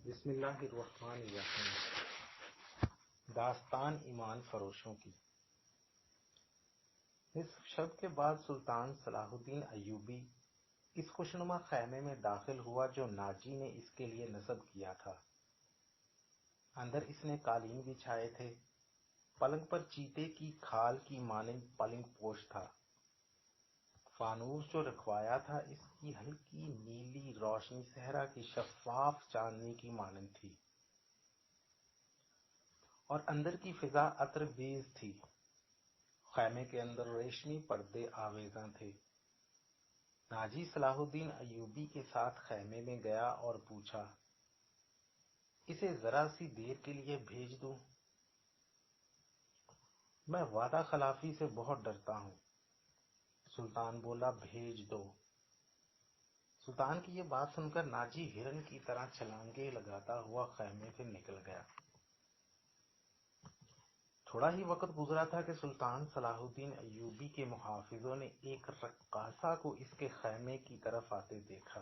بسم اللہ الرحمن الرحیم۔ داستان ایمان فروشوں کی۔ نصف شب کے بعد سلطان صلاح الدین ایوبی اس خوشنما خیمے میں داخل ہوا جو ناجی نے اس کے لیے نصب کیا تھا۔ اندر اس نے قالین بچھائے تھے، پلنگ پر چیتے کی کھال کی مانند پلنگ پوش تھا۔ فانوس جو رکھوایا تھا اس کی ہلکی نیلی روشنی صحرا کی شفاف چاندنی کی مانند تھی، اور اندر کی فضا عطر بیز تھی۔ خیمے کے اندر ریشمی پردے آویزاں تھے۔ ناجی صلاح الدین ایوبی کے ساتھ خیمے میں گیا اور پوچھا، اسے ذرا سی دیر کے لیے بھیج دوں؟ میں وعدہ خلافی سے بہت ڈرتا ہوں۔ سلطان بولا، بھیج دو۔ سلطان کی یہ بات سن کر ناجی ہرن کی طرح چھلانگیں لگاتا ہوا خیمے سے نکل گیا۔ تھوڑا ہی وقت گزرا تھا کہ سلطان صلاح الدین ایوبی کے محافظوں نے ایک رقاصہ کو اس کے خیمے کی طرف آتے دیکھا۔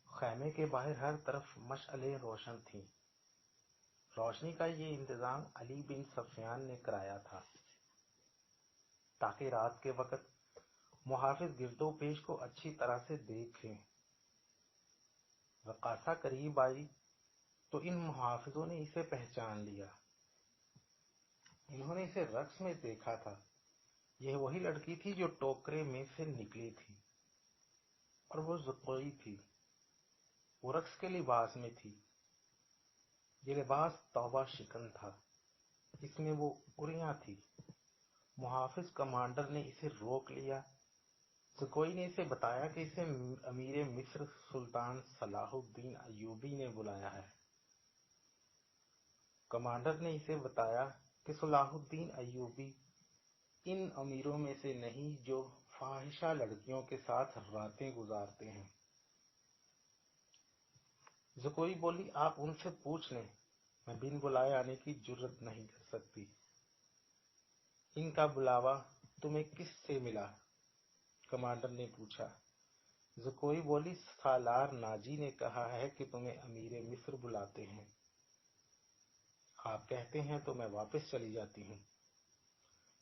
خیمے کے باہر ہر طرف مشعلیں روشن تھیں۔ روشنی کا یہ انتظام علی بن سفیان نے کرایا تھا تاکہ رات کے وقت محافظ گرد و پیش کو اچھی طرح سے دیکھیں۔ رقاصہ قریب آئی تو ان محافظوں نے اسے پہچان لیا۔ انہوں نے اسے رقص میں دیکھا تھا۔ یہ وہی لڑکی تھی جو ٹوکرے میں سے نکلی تھی، اور وہ زکوئی تھی۔ وہ رقص کے لباس میں تھی۔ یہ لباس توبہ شکن تھا، اس میں وہ عریاں تھی۔ محافظ کمانڈر نے اسے روک لیا۔ زکوئی نے اسے بتایا کہ اسے امیر مصر سلطان صلاح الدین ایوبی نے بلایا ہے۔ کمانڈر نے اسے بتایا کہ صلاح الدین ایوبی ان امیروں میں سے نہیں جو فاحشہ لڑکیوں کے ساتھ راتیں گزارتے ہیں۔ زکوئی بولی، آپ ان سے پوچھ لیں، میں بن بلائے آنے کی جرت نہیں کر سکتی۔ ان کا بلاوا تمہیں کس سے ملا؟ کمانڈر نے پوچھا۔ زکوئی بولی، سالار ناجی نے کہا ہے کہ تمہیں امیر مصر بلاتے ہیں۔ آپ کہتے ہیں تو میں واپس چلی جاتی ہوں۔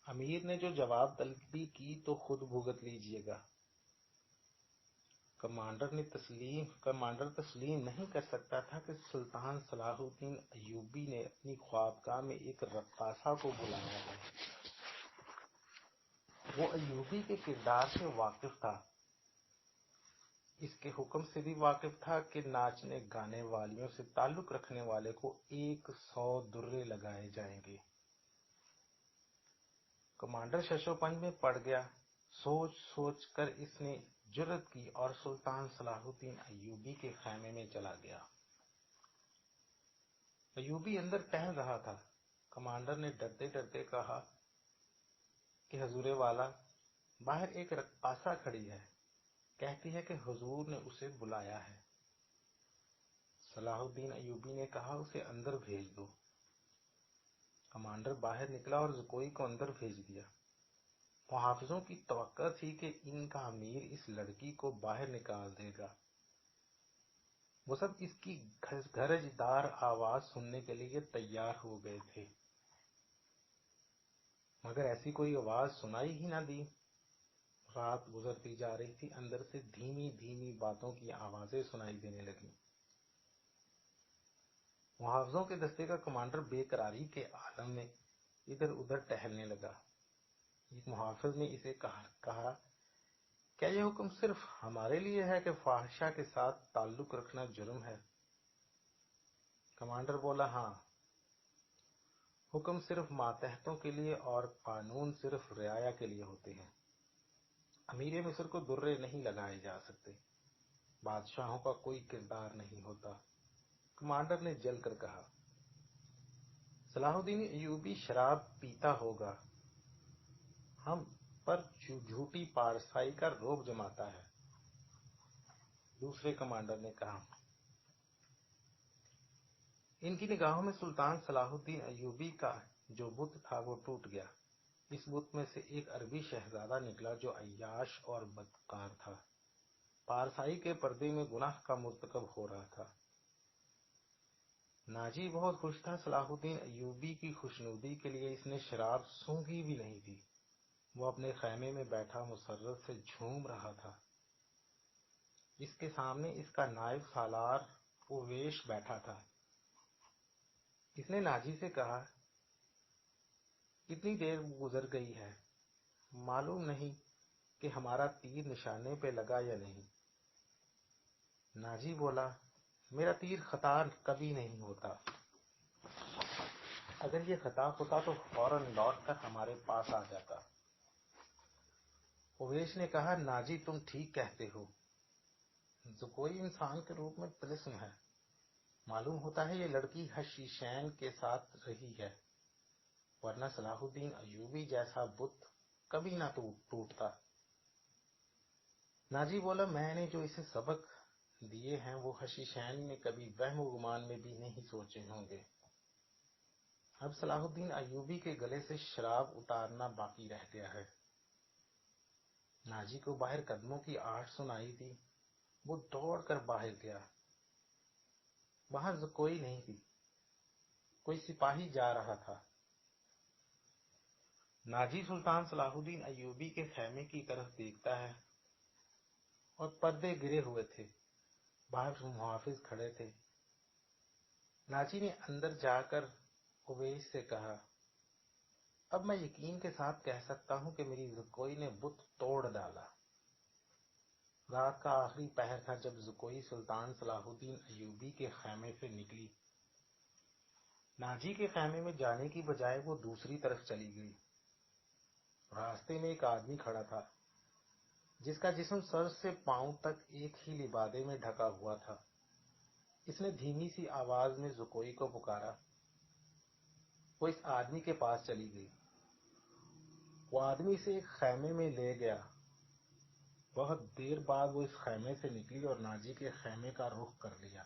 امیر نے جو جواب طلبی کی تو خود بھگت لیجئے گا۔ کمانڈر تسلیم نہیں کر سکتا تھا کہ سلطان صلاح الدین ایوبی نے اپنی خوابگاہ میں ایک رقاصہ کو بلایا ہے۔ وہ ایوبی کے کردار سے واقف تھا، اس کے حکم سے بھی واقف تھا کہ ناچنے گانے والیوں سے تعلق رکھنے والے کو 100 درے لگائے جائیں گے۔ کمانڈر شش و پنج میں پڑ گیا۔ سوچ سوچ کر اس نے جرت کی اور سلطان صلاح الدین ایوبی کے خیمے میں چلا گیا۔ ایوبی اندر ٹہل رہا تھا۔ کمانڈر نے ڈرتے ڈرتے کہا کہ حضور والا، باہر ایک رقاصہ کھڑی ہے، کہتی ہے کہ حضور نے اسے بلایا ہے۔ صلاح الدین ایوبی نے کہا، اسے اندر بھیج دو۔ کمانڈر باہر نکلا اور زکوئی کو اندر بھیج دیا۔ محافظوں کی توقع تھی کہ ان کا امیر اس لڑکی کو باہر نکال دے گا۔ وہ سب اس کی گرج دار آواز سننے کے لیے تیار ہو گئے تھے، مگر ایسی کوئی آواز سنائی ہی نہ دی۔ رات گزرتی جا رہی تھی، اندر سے دھیمی دھیمی باتوں کی آوازیں سنائی دینے لگیں۔ محافظوں کے دستے کا کمانڈر بے قراری کے عالم میں ادھر ادھر ٹہلنے لگا۔ ایک محافظ نے اسے کہا، کیا یہ حکم صرف ہمارے لیے ہے کہ فاحشہ کے ساتھ تعلق رکھنا جرم ہے؟ کمانڈر بولا، ہاں، حکم صرف ماتحتوں کے لیے اور قانون صرف رعایا کے لیے ہوتے ہیں۔ امیر مصر کو درے نہیں لگائے جا سکتے، بادشاہوں کا کوئی کردار نہیں ہوتا۔ کمانڈر نے جل کر کہا، صلاح الدین ایوبی شراب پیتا ہوگا، ہم پر جھوٹی پارسائی کا روب جماتا ہے۔ دوسرے کمانڈر نے کہا، ان کی نگاہوں میں سلطان صلاح الدین ایوبی کا جو بت تھا وہ ٹوٹ گیا۔ اس بت میں سے ایک عربی شہزادہ نکلا جو عیاش اور بدکار تھا۔ پارسائی کے پردے میں گناہ کا مرتکب ہو رہا تھا۔ ناجی بہت خوش تھا۔ صلاح الدین ایوبی کی خوشنودی کے لیے اس نے شراب سونگھی بھی نہیں تھی۔ وہ اپنے خیمے میں بیٹھا مسرت سے جھوم رہا تھا۔ اس کے سامنے اس کا نائب سالار اویش بیٹھا تھا۔ اس نے ناجی سے کہا، کتنی دیر گزر گئی ہے، معلوم نہیں کہ ہمارا تیر نشانے پہ لگا یا نہیں۔ ناجی بولا، میرا تیر خطا کبھی نہیں ہوتا، اگر یہ خطا ہوتا تو فوراً لوٹ کر ہمارے پاس آ جاتا۔ اویش نے کہا، ناجی تم ٹھیک کہتے ہو، زکوئی انسان کے روپ میں طلسم ہے، معلوم ہوتا ہے یہ لڑکی حشیشین کے ساتھ رہی ہے، ورنہ صلاح الدین ایوبی جیسا بت کبھی نہ ٹوٹتا۔ ناجی بولا، میں نے جو اسے سبق دیے ہیں وہ حشیشین نے کبھی وہم و گمان میں بھی نہیں سوچے ہوں گے۔ اب صلاح الدین ایوبی کے گلے سے شراب اتارنا باقی رہ گیا ہے۔ ناجی کو باہر قدموں کی آہٹ سنائی دی۔ وہ دوڑ کر باہر گیا۔ وہاں کوئی نہیں تھی، کوئی سپاہی جا رہا تھا۔ ناجی سلطان صلاح الدین ایوبی کے خیمے کی طرف دیکھتا ہے اور پردے گرے ہوئے تھے، باہر محافظ کھڑے تھے۔ ناجی نے اندر جا کر اویش سے کہا، اب میں یقین کے ساتھ کہہ سکتا ہوں کہ میری زکوئی نے بت توڑ ڈالا۔ رات کا آخری پہر تھا جب زکوئی سلطان صلاح الدین ایوبی کے خیمے سے نکلی۔ ناجی کے خیمے میں جانے کی بجائے وہ دوسری طرف چلی گئی۔ راستے میں ایک آدمی کھڑا تھا جس کا جسم سر سے پاؤں تک ایک ہی لبادے میں ڈھکا ہوا تھا۔ اس نے دھیمی سی آواز میں زکوئی کو پکارا۔ وہ اس آدمی کے پاس چلی گئی۔ وہ آدمی اسے ایک خیمے میں لے گیا۔ بہت دیر بعد وہ اس خیمے سے نکلی اور ناجی کے خیمے کا رخ کر لیا۔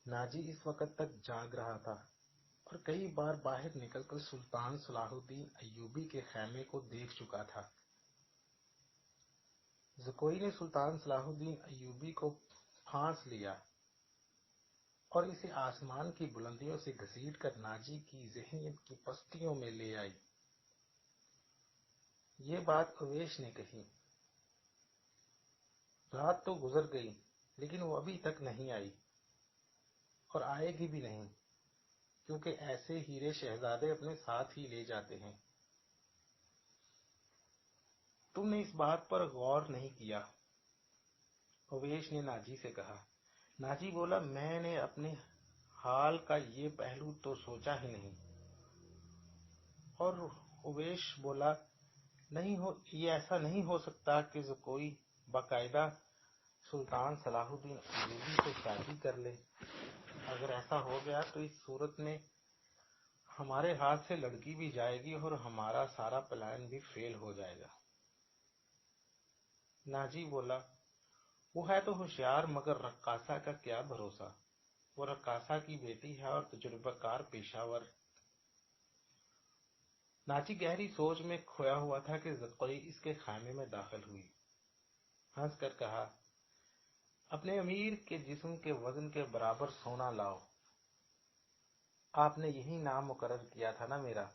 ناجی اس وقت تک جاگ رہا تھا اور کئی بار باہر نکل کر سلطان صلاح الدین ایوبی کے خیمے کو دیکھ چکا تھا۔ زکوئی نے سلطان صلاح الدین ایوبی کو پھانس لیا اور اسے آسمان کی بلندیوں سے گھسیٹ کر ناجی کی ذہنیت کی پستیوں میں لے آئی۔ یہ بات اویش نے کہی۔ رات تو گزر گئی لیکن وہ ابھی تک نہیں آئی اور آئے گی بھی نہیں، کیونکہ ایسے ہیرے شہزادے اپنے ساتھ ہی لے جاتے ہیں۔ تم نے اس بات پر غور نہیں کیا، اویش نے ناجی سے کہا۔ ناجی بولا، میں نے اپنے حال کا یہ پہلو تو سوچا ہی نہیں۔ اور اویش بولا، یہ ایسا نہیں ہو سکتا کہ زکوئی باقاعدہ سلطان صلاح الدین ایوبی سے شادی کر لے۔ اگر ایسا ہو گیا تو اس صورت میں ہمارے ہاتھ سے لڑکی بھی جائے گی اور ہمارا سارا پلان بھی فیل ہو جائے گا۔ ناجی بولا، وہ ہے تو ہوشیار مگر رقاصہ کا کیا بھروسہ، وہ رقاصہ کی بیٹی ہے اور تجربہ کار پیشہ ور۔ ناجی گہری سوچ میں کھویا ہوا تھا کہ زکوئی اس کے خیمے میں داخل ہوئی۔ ہنس کر کہا، اپنے امیر کے جسم کے وزن کے برابر سونا لاؤ۔ آپ نے یہی نام مقرر کیا تھا نا میرا؟